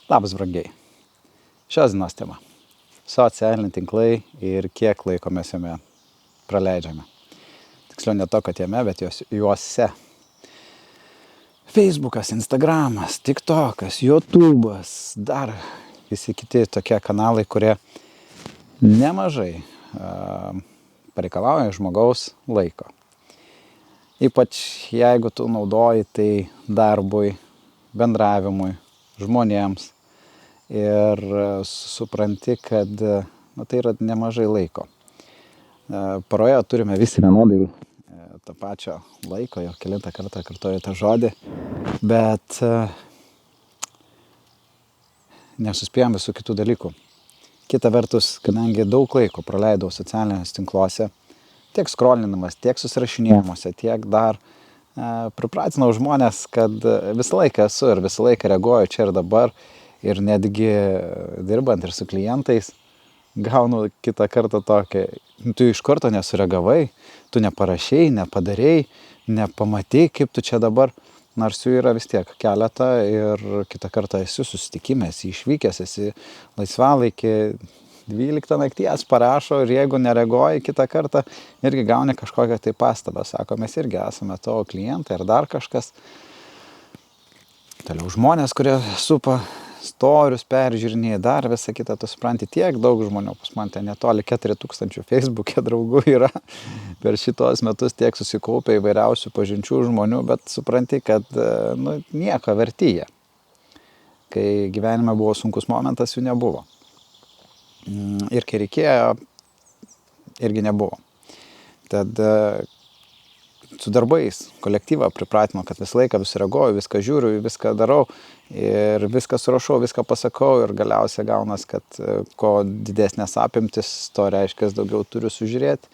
Labas, brangiai. Šios dienos tema – socialiniai tinklai ir kiek laiko mes jame praleidžiame. Tiksliau ne to, kad jame, bet juose. Facebookas, Instagramas, TikTokas, YouTube'as, dar visi kiti tokie kanalai, kurie nemažai pareikalauja žmogaus laiko. Ypač jeigu tu naudoji tai darbui, bendravimui, žmonėms ir supranti, kad tai yra nemažai laiko. Paroje turime visi vienodai tą pačią laiko, jau kelintą kartą kartoju tą žodį, bet nesuspėjom visų kitų dalykų. Kita vertus, kadangi daug laiko praleidau socialiniuose tinkluose, tiek scrollinamas, tiek susirašinėjimuose, tiek dar pripratinau žmonės, kad visą laiką esu ir visą laiką reaguoju čia ir dabar ir netgi dirbant ir su klientais gaunu kitą kartą tokią, tu iš karto nesureagavai, tu neparašei, nepadarei, nepamatei, kaip tu čia dabar, nors jų yra vis tiek keletą ir kitą kartą esi susitikime, esi išvykęs, esi laisvalaikį, 12 nakties parašo ir jeigu nereaguoji kitą kartą, irgi gauni kažkokią tai pastabą. Sako, mes irgi esame tavo klientai ir dar kažkas. Toliau žmonės, kurie supa storius, peržiūrinėja, dar visą kitą, tu supranti, tiek daug žmonių. Pas man ten netoli 4000 Facebook'e draugų yra. Per šitos metus tiek susikaupė įvairiausių pažinčių žmonių, bet supranti, kad nieko vertyje. Kai gyvenime buvo sunkus momentas, jų nebuvo. Ir kai reikėjo, irgi nebuvo. Tad su darbais kolektyvą pripratino, kad visą laiką vis reaguoju, viską žiūriu, viską darau ir viską surašau, viską pasakau ir galiausiai gaunas, kad ko didesnės apimtis, to reiškia daugiau turiu sužiūrėti.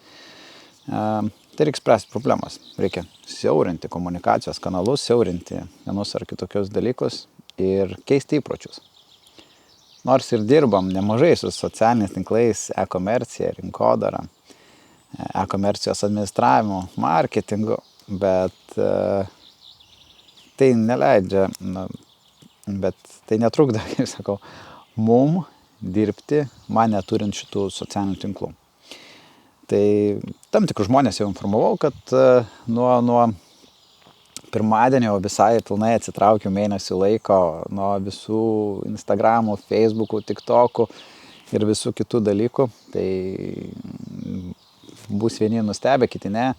Tai reikia spręsti problemas. Reikia siaurinti komunikacijos kanalus, siaurinti vienus ar kitokius dalykus ir keisti įpročius. Nors ir dirbam nemažai su socialiniais tinklais, e-komercija, rinkodara, e-komercijos administravimu, marketingu, bet tai neleidžia, bet tai netrukdo, kaip sakau, mum dirbti, man neturint šitų socialinių tinklų. Tai tam tikrus žmonės jau informavau, kad nuo pirmadienio visai pilnai atsitraukiu mėnesį laiko nuo visų Instagramų, Facebookų, TikTokų ir visų kitų dalykų. Tai bus vieni nustebę, kiti ne.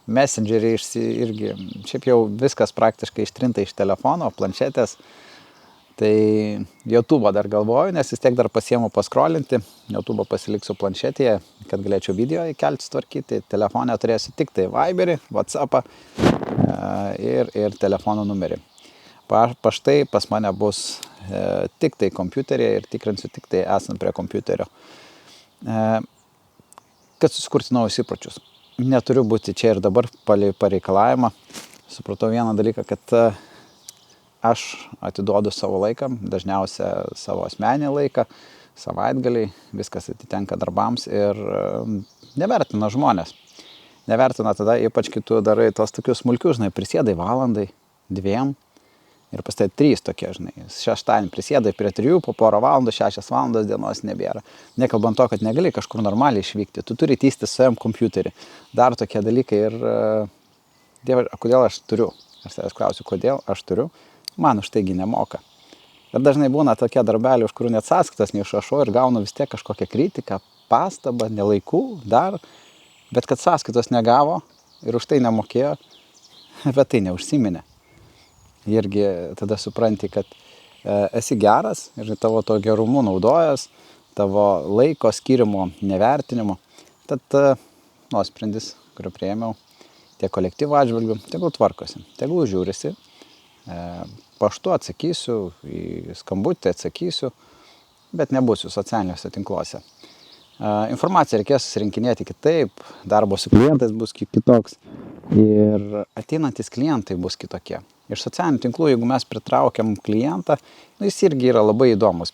Messengeriai irgi, šiaip jau viskas praktiškai ištrinta iš telefono, planšetės. Tai YouTube'ą dar galvoju, nes vis tiek dar pasiemu paskrolinti. YouTube'ą pasiliksiu planšetėje, kad galėčiau video įkelti, tvarkyti. Telefone turėsiu tik tai Viberį, WhatsApp'ą ir telefono numerį. Paštai pas mane bus tik tai kompiuteryje ir tikrinsiu tik tai esant prie kompiuterio. Kad susikurti naujus įpročius. Neturiu būti čia ir dabar pareikalavimą. Supratau vieną dalyką, kad aš atiduodu savo laiką, dažniausia savo asmeninį laiką, savaitgaliai, viskas atitenka darbams ir nevertina žmonės. Nevertina tada, ypač kai tu darai tos tokius smulkius, prisėdai valandai, 2 ir pas tai 3 tokie, šeštadienį prisėdai prie 3, po porą valandų, 6 valandos dienos nebėra. Nekalbant to, kad negali kažkur normaliai išvykti, tu turi tįsti savim kompiuterį. Dar tokie dalykai ir Dieve, kodėl aš turiu? Aš savęs klausiu, kodėl aš turiu? Man už taigi nemoka. Ir dažnai būna tokie darbeliai, už kurių net sąskaitas neišrašau ir gaunu vis tiek kažkokią kritiką, pastabą, nelaikų, dar, bet kad sąskaitos negavo ir už tai nemokėjo, bet tai neužsiminė. Irgi tada supranti, kad esi geras ir tavo to gerumu naudojas, tavo laiko skirimo nevertinimo. Tad nuosprendis, kurį priėmiau, tiek kolektyvo atžvilgių, tegul tvarkosi, tegul žiūrisi. Paštu atsakysiu, į skambutį atsakysiu, bet nebūsiu socialiniuose tinkluose. Informaciją reikės susirinkinėti kitaip, darbo su klientais bus kitoks ir ateinantys klientai bus kitokie. Iš socialinių tinklų, jeigu mes pritraukiam klientą, jis irgi yra labai įdomus,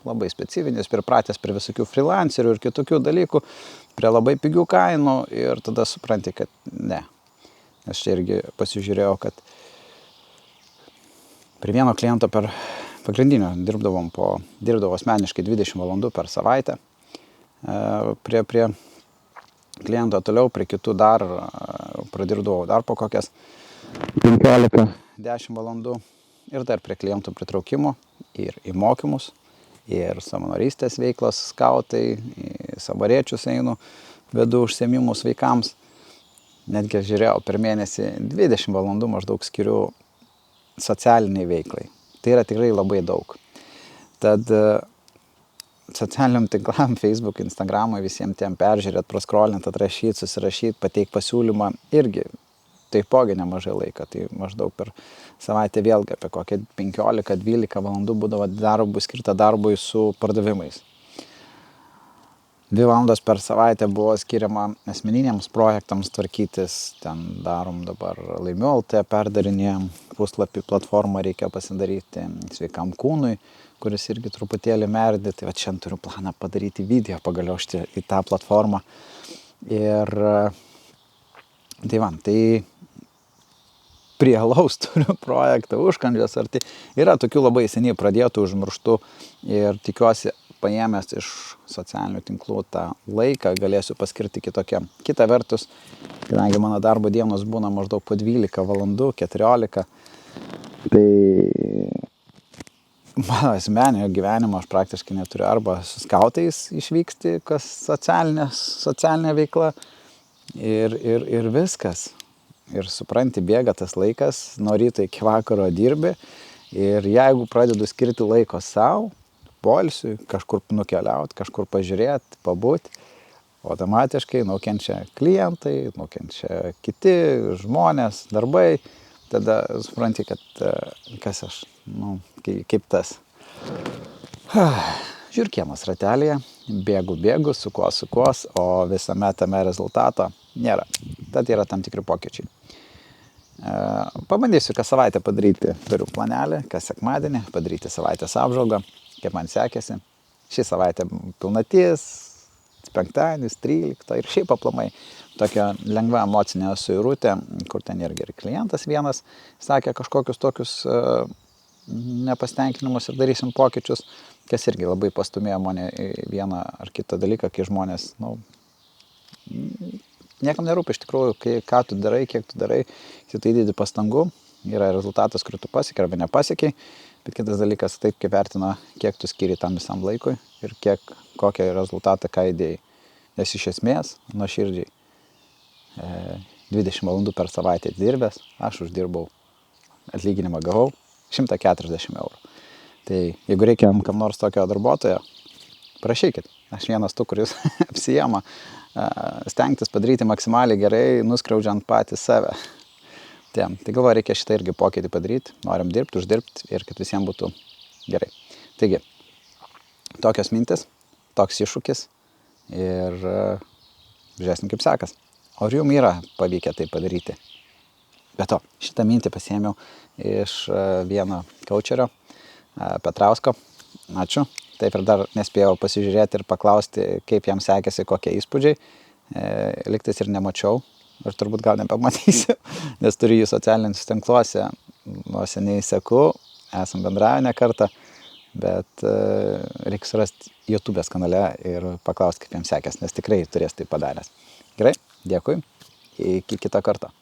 labai specifinis, pripratęs prie visokių freelancerių ir kitokių dalykų, prie labai pigių kainų ir tada supranti, kad ne. Aš čia irgi pasižiūrėjau, kad prie vieno kliento per pagrindinio dirbdavau asmeniškai 20 valandų per savaitę prie kliento, toliau prie kitų dar pradirbdavau dar po kokias 15-10 valandų ir dar prie klientų pritraukimo ir į mokymus, ir savanorystės veiklos, skautai, į savariečius einu, vedu užsiėmimus vaikams. Netgi žiūrėjau per mėnesį 20 valandų maždaug skiriu socialiniai veiklai. Tai yra tikrai labai daug. Tad socialiniam tinklam, Facebook, Instagramui visiems tiem peržiūrėt, praskrolint, atrašyt, susirašyt, pateik pasiūlymą irgi taipogi nemažai laiko. Tai maždaug per savaitę vėlgi apie kokią 15-12 valandų būdavo skirta darbui su pardavimais. 2 valandos per savaitę buvo skiriama asmeniniams projektams tvarkytis, ten darom dabar Laimiu LT, perdarinėjom puslapį, platformą reikia pasidaryti sveikam kūnui, kuris irgi truputėlį merdi, tai va šiandien turiu planą padaryti video pagaliau į tą platformą. Ir tai prie alaus turiu projektą, užkandžias arti. Yra tokių labai seniai pradėtų, užmirštų ir tikiuosi paėmęs iš socialinių tinklų tą laiką galėsiu paskirti kitokiam. Kita vertus, kadangi mano darbo dienos būna maždaug po 12 valandų, 14, tai mano asmeninio gyvenimo aš praktiškai neturiu, arba su skautais išvykti, kas socialinė veikla ir viskas. Ir supranti, bėga tas laikas, nuo ryto iki vakaro dirbi ir jeigu pradedu skirti laiko savo, poilsiui, kažkur nukeliauti, kažkur pažiūrėti, pabūti, automatiškai nukenčia klientai, nukenčia kiti žmonės, darbai, tada supranti, kad kas aš, kaip tas žiūrkiemas ratelėje, bėgu, sukuos, o visame tame rezultato nėra. Tad yra tam tikri pokyčiai. Pabandysiu kas savaitę padaryti, turiu planelį, kas sekmadienį, padaryti savaitės apžvalgą, kaip man sekėsi. Šį savaitę pilnatis, penktadienis, 13 ir šiaip aplamai tokia lengva emocinė suirutė, kur ten irgi klientas vienas sakė kažkokius tokius nepastenkinimus ir darysim pokyčius, kas irgi labai pastumėjo mane į vieną ar kitą dalyką, kai žmonės, niekam nerūpi iš tikrųjų, ką tu darai, kiek tu darai, tu tai įdedi pastangų, yra rezultatas, kurį tu pasiekiai arba nepasiekiai, bet kitas dalykas taip, kaip vertina, kiek tu skiri tam visam laikui ir kokią rezultatą, ką įdėjai. Nes iš esmės, nuoširdžiai, 20 valandų per savaitę dirbęs, aš uždirbau, atlyginimą gavau 140 eurų. Tai jeigu reikia kam nors tokio darbuotojo, prašykit. Aš vienas tų, kuris apsijama stengtis padaryti maksimaliai gerai, nuskriaudžiant patį save. Tai galvoju, reikia šitą irgi pokytį padaryti, norim dirbti, uždirbti ir kad visiems būtų gerai. Taigi, tokios mintis, toks iššūkis ir žiūrėsim kaip sekas. O ar jums yra pavykę tai padaryti? Be to, šitą mintį pasiėmiau iš vieno kaučerio, Petrausko. Ačiū. Taip ir dar nespėjau pasižiūrėti ir paklausti, kaip jam sekėsi, kokie įspūdžiai. Liktais ir nemačiau. Ir turbūt gal nepamatysiu, nes turiu jį socialiniuose tinkluose, nuo seniai seku, esam bendravę ne kartą, bet reikia surasti YouTube'ės kanale ir paklausti, kaip jam sekės, nes tikrai turės tai padaręs. Gerai, dėkui, iki kito karto.